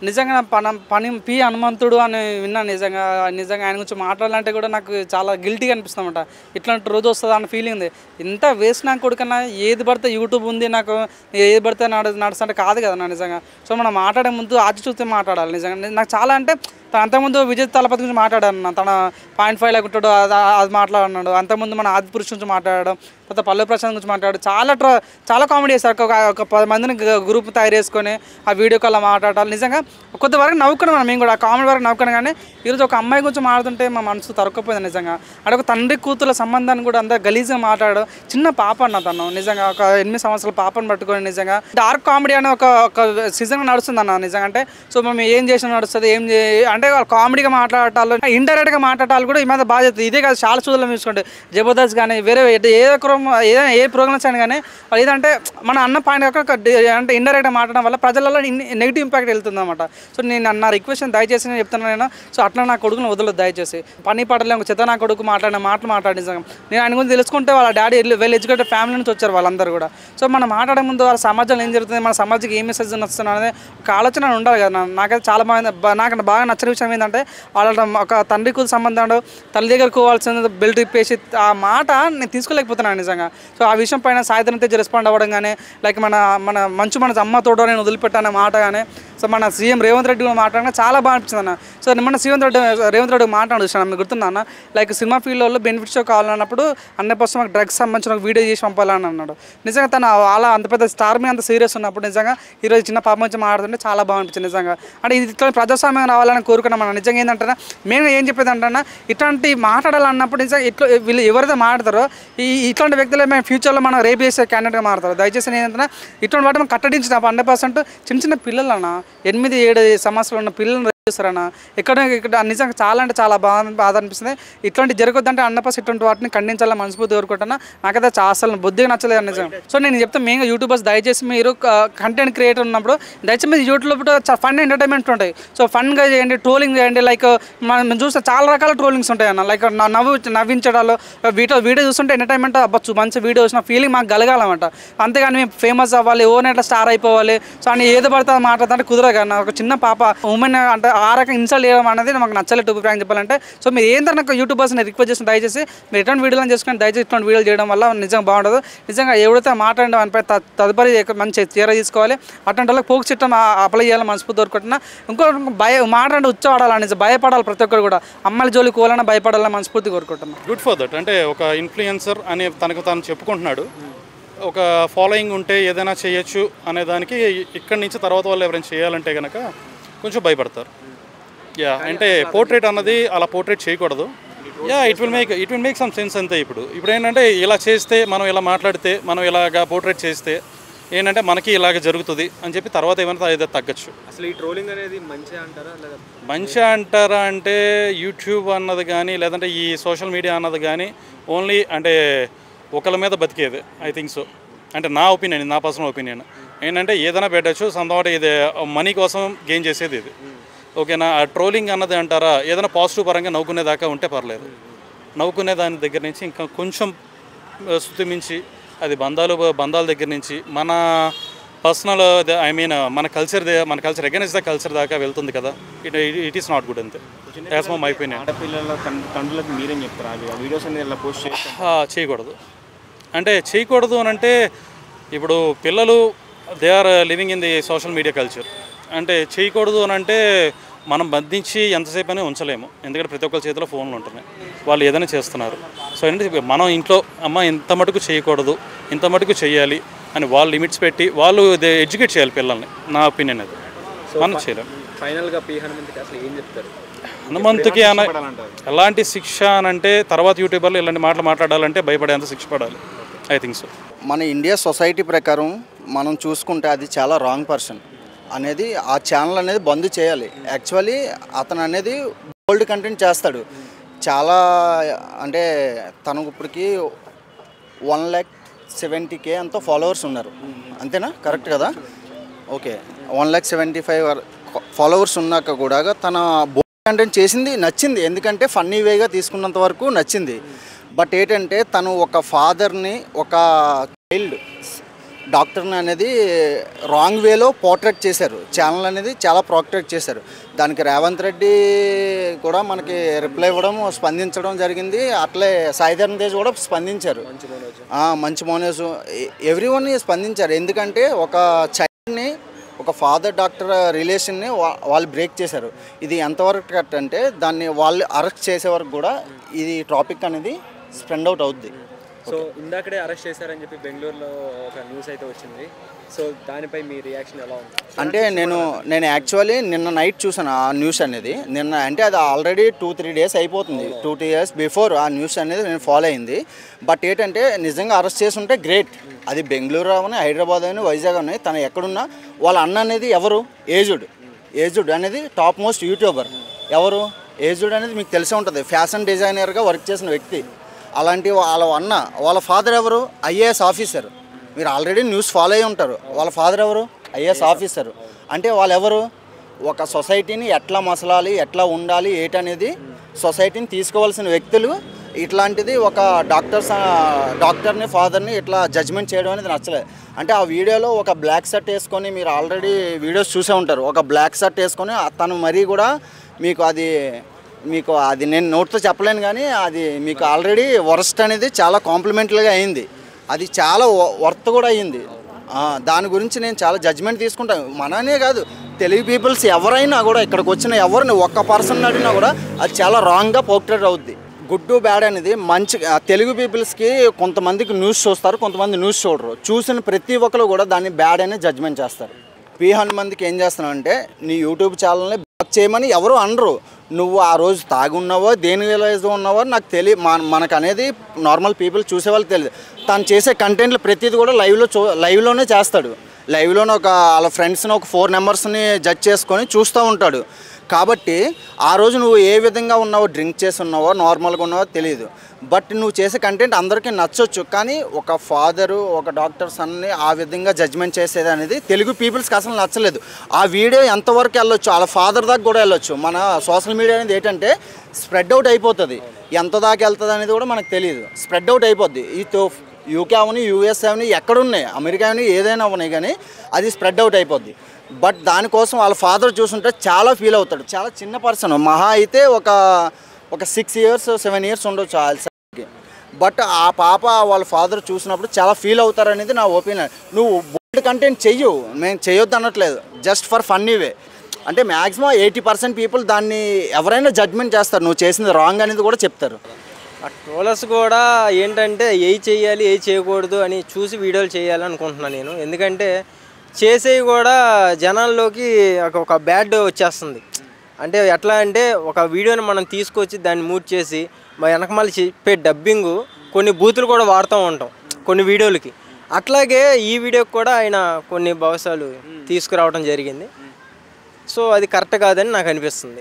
నిజంగా పని పి హనుమంతుడు అని విన్నాను. నిజంగా నిజంగా ఆయన గురించి మాట్లాడాలంటే కూడా నాకు చాలా గిల్టీగా అనిపిస్తుంది అనమాట. ఇట్లాంటి రోజు వస్తుంది అన్న ఫీలింగ్ ఉంది. ఇంత వేస్ట్ నాకు కొడుకన్నా ఏది పడితే యూట్యూబ్ ఉంది నాకు ఏది పడితే నడుస్తుంటే కాదు కదా నా నిజంగా. సో మనం మాట్లాడే ముందు ఆచి చూస్తే మాట్లాడాలి. నిజంగా నాకు చాలా అంటే అంతకుముందు విజయ్ తలపతి గురించి మాట్లాడాను. తన 0.5 లాగా ఉంటాడు అది మాట్లాడినాడు. అంతకుముందు మన ఆది పురుష్ గురించి మాట్లాడడం, తర్వాత పల్లవి ప్రశాంత్ గురించి మాట్లాడు. చాలా కామెడీ చేస్తారు. ఒక 10 మందిని గ్రూప్ తయారు చేసుకొని ఆ వీడియో కాల్ మాట్లాడాలి. నిజంగా కొంతవరకు నవ్వుకున్నాం మేము కూడా, ఆ కామెడీ వరకు నవ్వుకున్నాం. కానీ ఈరోజు ఒక అమ్మాయి గురించి మాట్లాడుతుంటే మా మనసు తరక్కపోయింది నిజంగా. అంటే ఒక తండ్రి కూతుల సంబంధాన్ని కూడా అంతా గలీజ్గా మాట్లాడు. చిన్న పాప అన్న తను నిజంగా ఒక 8 సంవత్సరాల పాపను పట్టుకొని నిజంగా డార్క్ కామెడీ అనే ఒక సీజన్ నడుస్తుంది అన్న నిజంగా. అంటే సో మేము ఏం చేసినా నడుస్తుంది, అంటే వాళ్ళు కామెడీగా మాట్లాడాలి, ఇండైరెక్ట్గా మాట్లాడాలి కూడా ఈ మీద బాధ్యత. ఇదే కాదు, చాలా చూడలో చూసుకోండి. జబర్దస్త్ కానీ వేరే ఏ ప్రోగ్రామ్స్ అయినా కానీ ఏదంటే మన అన్న పాయింట్ అంటే ఇండైరెక్ట్గా మాట్లాడడం వల్ల ప్రజలలో నెగిటివ్ ఇంపాక్ట్ వెళ్తుంది అనమాట. సో నేను నా రిక్వెస్ట్ దయచేసి నేను చెప్తున్నాను నేను. సో అట్లా నా కొడుకుని వదలదు దయచేసి. పని పాటలే చెత్త నా కొడుకు మాట్లాడిన మాట్లాడి నిజంగా నేను ఆయన గురించి తెలుసుకుంటే వాళ్ళ డాడీ వెల్ ఎడ్యుకేటెడ్ ఫ్యామిలీ నుంచి వచ్చారు వాళ్ళందరూ కూడా. సో మనం మాట్లాడే ముందు వాళ్ళ సమాజంలో ఏం జరుగుతుంది, మన సమాజానికి ఏ మెసేజ్ వస్తుంది అనేది ఒక ఆలోచన ఉండాలి కదా. నాకైతే చాలా నాకు బాగా నచ్చిన విషయం ఏంటంటే వాళ్ళ ఒక తండ్రి కూతురు సంబంధం తల్లి దగ్గర కోవాల్సిన బెల్ట్ ఇప్పేసి ఆ మాట నేను తీసుకోలేకపోతున్నాను నిజంగా. సో ఆ విషయం పైన సాయిధరం తేజ్ రెస్పాండ్ అవ్వడం కానీ, లైక్ మన అమ్మ తోడు నేను వదిలిపెట్టానే మాట కానీ, సో మన సీఎం రేవంత్ రెడ్డి కూడా మాట్లాడినా చాలా బాగా అనిపించింది అన్న. సో మన రేవంత్ రెడ్డి మాట్లాడుతున్నాను మీకు గుర్తుందా అన్న, లైక్ సినిమా ఫీల్డ్లో బెనిఫిట్స్ కావాలన్నప్పుడు 100% మాకు డ్రగ్స్ సంబంధించిన ఒక వీడియో చేసి పంపాలని అన్నాడు. నిజంగా తను అలా అంత పెద్ద స్టార్ మీద అంత సీరియస్ ఉన్నప్పుడు నిజంగా ఈరోజు చిన్న పాప నుంచి మాట్లాడుతుంటే చాలా బాగా అనిపించింది నిజంగా. అంటే ఇట్లా ప్రజాస్వామ్యం రావాలని కోరుకున్నాం మనం. నిజంగా ఏంటంటే మేము ఏం చెప్పేది అంటే ఇట్లాంటి మాట్లాడాలన్నప్పుడు నిజంగా ఇట్లా వీళ్ళు ఎవరైతే మాట్లాడతారో ఇట్లాంటి వ్యక్తులు మేము ఫ్యూచర్లో మనం రేపు చేసే క్యాండిడేట్గా మారుతారు. దయచేసి ఏంటంటే ఇట్లాంటి వాటి మనం కట్టడించిన 100% చిన్న పిల్లలు అన్న 8-7 సంవత్సరాలు ఉన్న పిల్లలు చేస్తారన్న ఇక్కడ నిజంగా చాలా అంటే చాలా బాధ అనిపిస్తుంది. ఇట్లాంటి జరగొద్దంటే 100% ఇట్లాంటి వాటిని ఖండించాలని మనస్ఫూర్తి కోరుకుంటున్నా. నాకైతే అసలు బుద్ధిగా నచ్చలేదు నిజం. సో నేను చెప్తే మెయిన్గా యూట్యూబర్స్ దయచేసి మీరు కంటెంట్ క్రియేటర్ ఉన్నప్పుడు దయచేసి మీరు యూట్యూబ్లో ఫన్ ఎంటర్టైన్మెంట్ ఉంటాయి. సో ఫన్గా చేయండి, ట్రోలింగ్ చేయండి. లైక్ మనం చూస్తే చాలా రకాల ట్రోలింగ్స్ ఉంటాయి అన్న. లైక్ నవ్వించడాలు వీడియో చూస్తుంటే ఎంటర్టైన్మెంట్ అవ్వచ్చు, మంచి వీడియో చూసిన ఫీలింగ్ మాకు కలగాలన్నమాట. అంతేగాని మేము ఫేమస్ అవ్వాలి, ఓనెట్లా స్టార్ అయిపోవాలి, సో అని ఏదో పడితే మాట్లాడుతుంటే కుదరదు అన్న. ఒక చిన్న పాప ఉమెన్ అంటే ఆ రకంగా ఇన్స్టాల్ చేయడం అనేది మాకు నచ్చలేదు ప్రాంక్ చెప్పాలంటే. సో మీరు ఏంటంటే నాకు యూట్యూబర్స్ని రిక్వెస్ట్ చేసిన దయచేసి మీరు ఎటువంటి వీడియోలు చేసుకుని దయచేసి ఇటువంటి వీడియోలు చేయడం వల్ల నిజంగా బాగుండదు. నిజంగా ఎవరైతే మాట్లాడిన దానిపై తదుపరి మంచి చర్య తీసుకోవాలి. అటువంటి వాళ్ళకి పోకు చట్టం అప్లై చేయాలని మనస్ఫూర్తి కోరుకుంటున్నా. ఇంకో మాట్లాడి ఉచ్చవాడాలని భయపడాలి, ప్రతి ఒక్కరు కూడా అమ్మాయిల జోలికి పోవాలని భయపడాలని మనస్ఫూర్తి కోరుకుంటున్నా. Good for that. అంటే ఒక ఇన్ఫ్లుయెన్సర్ అని తనకు తాను చెప్పుకుంటున్నాడు. ఒక ఫాలోయింగ్ ఉంటే ఏదైనా చేయొచ్చు అనే దానికి ఇక్కడి నుంచి తర్వాత వాళ్ళు ఎవరైనా చేయాలంటే కనుక కొంచెం భయపడతారు. అంటే పోర్ట్రేట్ అన్నది అలా పోర్ట్రేట్ చేయకూడదు. It will make some sense అంతే. ఇప్పుడు ఏంటంటే ఇలా చేస్తే మనం ఇలా మాట్లాడితే మనం ఇలాగా పోర్ట్రేట్ చేస్తే ఏంటంటే మనకి ఇలాగ జరుగుతుంది అని చెప్పి తర్వాత ఏమైనా ఏదో తగ్గచ్చు. అసలు ఈ ట్రోలింగ్ అనేది మంచిగా అంటారా అంటే యూట్యూబ్ అన్నది కానీ లేదంటే ఈ సోషల్ మీడియా అన్నది కానీ ఓన్లీ అంటే ఒకళ్ళ మీద బతికేది ఐ థింక్ సో. అంటే నా ఒపీనియన్, నా పర్సనల్ ఒపీనియన్ ఏంటంటే ఏదైనా పెట్టచ్చు సంథింగ్ ఇది మనీ కోసం గెయిన్ చేసేది ఇది. ఓకేనా. ఆ ట్రోలింగ్ అన్నది అంటారా ఏదైనా పాజిటివ్ పరంగా నవ్వుకునేదాకా ఉంటే పర్లేదు. నవ్వుకునే దాని దగ్గర నుంచి ఇంకా కొంచెం శృతి మించి అది బంధాల దగ్గర నుంచి మన పర్సనల్ ఐ మీన్ మన కల్చర్ అగైన్స్ ద కల్చర్ దాకా వెళ్తుంది కదా. ఇట్ ఈస్ నాట్ గుడ్ అంతే యాజ్ మై ఒపీనియన్. చేయకూడదు అంటే చేయకూడదు అని అంటే ఇప్పుడు పిల్లలు they are living in the social media culture. అంటే చేయకూడదు అని అంటే మనం బంధించి ఎంతసేపు అని ఉంచలేము, ఎందుకంటే ప్రతి ఒక్కరి చేతిలో ఫోన్లు ఉంటున్నాయి, వాళ్ళు ఏదైనా చేస్తున్నారు. సో ఏంటంటే మనం ఇంట్లో అమ్మ ఇంత మటుకు చేయకూడదు ఇంత మటుకు చేయాలి అని వాళ్ళు లిమిట్స్ పెట్టి వాళ్ళు ఎడ్యుకేట్ చేయాలి పిల్లల్ని. నా ఒపీనియన్ అది. మనం చేయలేము. ఫైనల్గా హనుమంతుకి అసలు ఏం చెప్తారు? హనుమంతుకి ఎలాంటి శిక్ష అని అంటే తర్వాత యూట్యూబర్లు ఇలాంటి మాటలు మాట్లాడాలంటే భయపడేంత శిక్ష పడాలి ఐ థింక్ సో. మన ఇండియా సొసైటీ ప్రకారం మనం చూసుకుంటే అది చాలా రాంగ్ పర్సన్ అనేది ఆ ఛానల్ అనేది బంద్ చేయాలి. యాక్చువల్లీ అతను అనేది బోల్డ్ కంటెంట్ చేస్తాడు చాలా. అంటే తనకు ఇప్పటికి 1,70,000 అంతా ఫాలోవర్స్ ఉన్నారు అంతేనా? కరెక్ట్ కదా? ఓకే. 1,75,000 ఫాలోవర్స్ ఉన్నాక కూడా తన బోల్డ్ కంటెంట్ చేసింది నచ్చింది, ఎందుకంటే ఫన్నీ వేగా తీసుకున్నంత వరకు నచ్చింది. బట్ ఏంటంటే తను ఒక ఫాదర్ని ఒక చైల్డ్ డాక్టర్ని అనేది రాంగ్ వేలో పోర్ట్రేట్ చేశారు. ఛానల్ అనేది చాలా పోర్ట్రేట్ చేశారు. దానికి రేవంత్ రెడ్డి కూడా మనకి రిప్లై ఇవ్వడం, స్పందించడం జరిగింది. అట్లే సాయిధర్మ తేజ్ కూడా స్పందించారు. మంచి మోనేజ్ ఎవ్రీవన్ స్పందించారు. ఎందుకంటే ఒక చైల్డ్ని, ఒక ఫాదర్ డాక్టర్ రిలేషన్ని వాళ్ళు బ్రేక్ చేశారు. ఇది ఎంతవరకు కరెక్ట్ అంటే దాన్ని వాళ్ళు అరెస్ట్ చేసే వరకు కూడా ఇది టాపిక్ అనేది స్ప్రెండ్ అవుట్ అవుద్ది. సో ఇందాకడే అరెస్ట్ చేశారని చెప్పి బెంగళూరులో ఒక న్యూస్ అయితే వచ్చింది. సో దానిపై మీ రియాక్షన్ ఎలా ఉంది? అంటే నేను యాక్చువల్లీ నిన్న నైట్ చూసాను ఆ న్యూస్ అనేది. నిన్న అంటే అది ఆల్రెడీ 2-3 డేస్ అయిపోతుంది. 2 years బిఫోర్ ఆ న్యూస్ అనేది నేను ఫాలో అయింది. బట్ ఏంటంటే నిజంగా అరెస్ట్ చేసి ఉంటే గ్రేట్. అది బెంగళూరు అవని, హైదరాబాద్ అని, వైజాగ్ అని, తను ఎక్కడున్నా వాళ్ళ అన్న అనేది ఎవరు? ఏజుడ్ అనేది టాప్ మోస్ట్ యూట్యూబర్. ఎవరు ఏజుడ్ అనేది మీకు తెలిసే ఉంటుంది. ఫ్యాషన్ డిజైనర్గా వర్క్ చేసిన వ్యక్తి. అలాంటి వాళ్ళ అన్న, వాళ్ళ ఫాదర్ ఎవరు? IAS officer. మీరు ఆల్రెడీ న్యూస్ ఫాలో అయ్యి ఉంటారు. వాళ్ళ ఫాదర్ ఎవరు? IAS officer. అంటే వాళ్ళు ఎవరు? ఒక సొసైటీని ఎట్లా మసలాలి, ఎట్లా ఉండాలి, ఏటనేది సొసైటీని తీసుకోవాల్సిన వ్యక్తులు. ఇట్లాంటిది ఒక డాక్టర్ని, ఫాదర్ని ఇట్లా జడ్జ్మెంట్ చేయడం అనేది నచ్చలేదు. అంటే ఆ వీడియోలో ఒక బ్లాక్ షర్ట్ వేసుకొని, మీరు ఆల్రెడీ వీడియోస్ చూసే ఉంటారు, ఒక బ్లాక్ షర్ట్ వేసుకొని తను మరీ కూడా మీకు అది నేను నోట్తో చెప్పలేను, కానీ అది మీకు ఆల్రెడీ వర్స్ట్ అనేది చాలా కాంప్లిమెంటరీగా అయింది. అది చాలా వర్త్ కూడా అయ్యింది. దాని గురించి నేను చాలా జడ్జ్మెంట్ తీసుకుంటాను. మననే కాదు, తెలుగు పీపుల్స్ ఎవరైనా కూడా, ఇక్కడికి వచ్చిన ఎవరిని ఒక్క పర్సన్ అడిగినా కూడా అది చాలా రాంగ్గా పోర్ట్రేట్ అవుద్ది. గుడ్ బ్యాడ్ అనేది మంచి తెలుగు పీపుల్స్కి కొంతమందికి న్యూస్ చూస్తారు, కొంతమంది న్యూస్ చూడరు. చూసిన ప్రతి ఒక్కరు కూడా దాన్ని బ్యాడ్ అనే జడ్జ్మెంట్ చేస్తారు. పి హనుమంత్కి ఏం చేస్తున్నావు అంటే, నీ యూట్యూబ్ ఛానల్ని బ్లాక్ చేయమని ఎవరు అనరు. నువ్వు ఆ రోజు తాగున్నావో దేని రిలైజ్ ఉన్నావో నాకు తెలియదు. మనకు అనేది నార్మల్ పీపుల్ చూసే వాళ్ళకి తెలియదు. తను చేసే కంటెంట్లు ప్రతిదీ కూడా లైవ్లోనే చేస్తాడు. లైవ్లోనే వాళ్ళ ఫ్రెండ్స్ని ఒక 4 మెంబర్స్ని జడ్జ్ చేసుకొని చూస్తూ ఉంటాడు. కాబట్టి ఆ రోజు నువ్వు ఏ విధంగా ఉన్నావో, డ్రింక్ చేసి ఉన్నావో, నార్మల్గా ఉన్నావో తెలియదు. బట్ నువ్వు చేసే కంటెంట్ అందరికీ నచ్చొచ్చు. కానీ ఒక ఫాదరు, ఒక డాక్టర్ సన్ని ఆ విధంగా జడ్జ్మెంట్ చేసేది అనేది తెలుగు పీపుల్స్కి అసలు నచ్చలేదు. ఆ వీడియో ఎంతవరకు వెళ్ళొచ్చు, వాళ్ళ ఫాదర్ దాకా కూడా వెళ్ళొచ్చు. మన సోషల్ మీడియా అనేది ఏంటంటే స్ప్రెడ్ అవుట్ అయిపోతుంది. ఎంత దాకా వెళ్తుంది అనేది కూడా మనకు తెలియదు. స్ప్రెడ్ అవుట్ అయిపోద్ది. యూకే అవని, యూఎస్ అవని, ఎక్కడున్నాయి, అమెరికా అవని, ఏదైనా ఉన్నాయి, కానీ అది స్ప్రెడ్ అవుట్ అయిపోద్ది. బట్ దానికోసం వాళ్ళ ఫాదర్ చూస్తుంటే చాలా ఫీల్ అవుతాడు. చాలా చిన్న పర్సన్, మహా అయితే ఒక 6 years 7 years ఉండొచ్చు వాళ్ళకి. బట్ ఆ పాప వాళ్ళ ఫాదర్ చూసినప్పుడు చాలా ఫీల్ అవుతారు అనేది నా ఒపీనియన్. నువ్వు బోల్డ్ కంటెంట్ చెయ్యు, మేము చేయొద్దు అనట్లేదు, జస్ట్ ఫర్ ఫన్నీ వే. అంటే మ్యాక్సిమం 80% పీపుల్ దాన్ని ఎవరైనా జడ్జ్మెంట్ చేస్తారు, నువ్వు చేసింది రాంగ్ అనేది కూడా చెప్తారు. ఆ ట్రోలర్స్ కూడా ఏంటంటే ఏ చేయాలి, ఏ చేయకూడదు అని చూసి వీడియోలు చేయాలనుకుంటున్నాను నేను. ఎందుకంటే చేసేవి కూడా జనాల్లోకి ఒక బ్యాడ్ వచ్చేస్తుంది. అంటే ఎట్లా అంటే ఒక వీడియోని మనం తీసుకొచ్చి దాన్ని మూట్ చేసి మా వెనకమాల చెప్పే డబ్బింగు కొన్ని బూతులు కూడా వాడుతూ ఉంటాం కొన్ని వీడియోలకి. అట్లాగే ఈ వీడియోకి కూడా ఆయన కొన్ని భవిష్యాలు తీసుకురావడం జరిగింది. సో అది కరెక్ట్ కాదని నాకు అనిపిస్తుంది.